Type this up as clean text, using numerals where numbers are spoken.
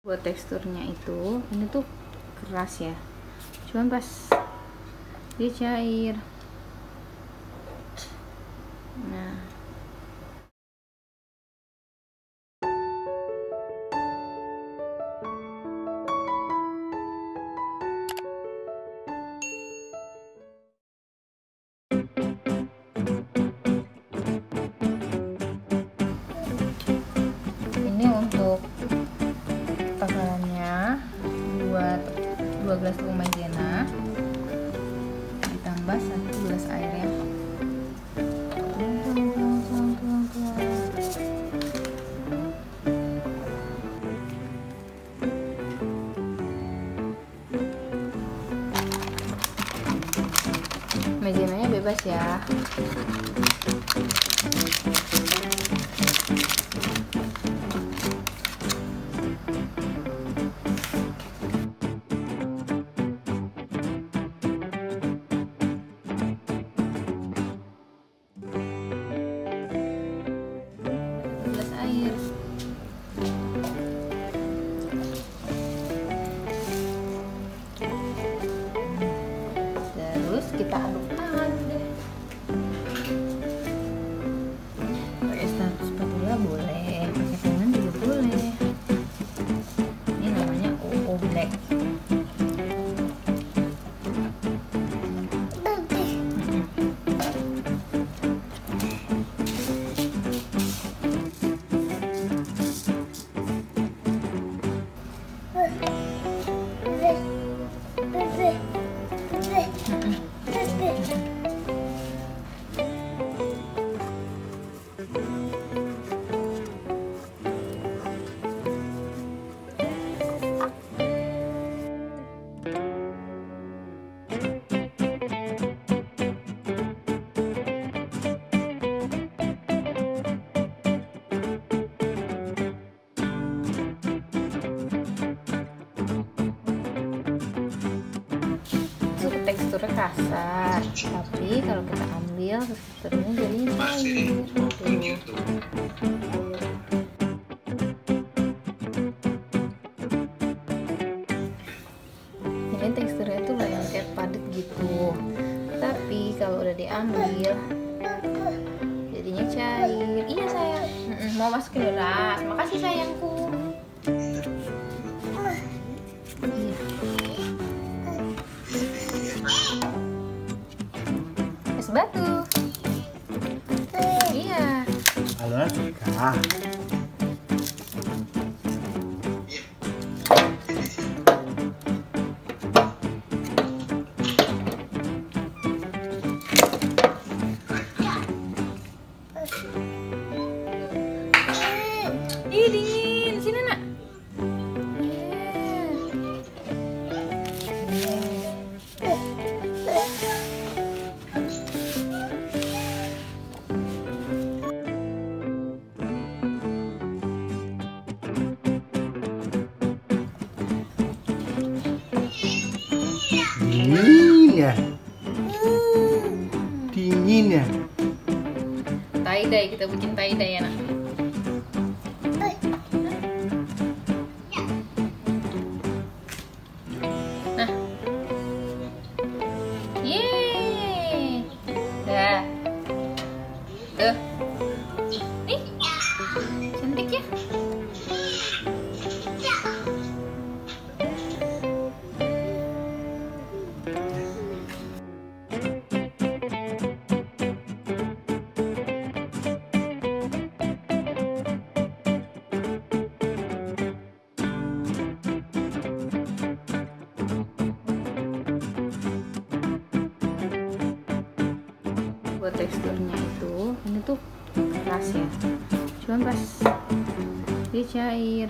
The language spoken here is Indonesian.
Buat teksturnya itu, ini tuh keras ya, cuman pas dia cair. Nah, ini untuk takarannya buat 2 gelas tepung maizena ditambah 1 gelas air ya. Maizenanya bebas ya. Kita aduk-aduk deh. Pakai spatula boleh, pakai tangan juga boleh. Ini namanya OOBLECK. Teksturnya kasar, tapi kalau kita ambil teksturnya jadi cair. Ini teksturnya tuh kayak padat gitu, tapi kalau udah diambil jadinya cair. Iya sayang, mau masukin beras. Makasih sayangku. Batu. Iya. Alunan juga. Ih, dingin. Sini, Nak. Dingin ya. Dingin ya. Tie-dye, kita bikin tie-dye ya, Nak. Nah. Yeay. Dah. Tuh. Nih. Cantik ya. Buat teksturnya itu, ini tuh keras ya, cuman pas dia cair.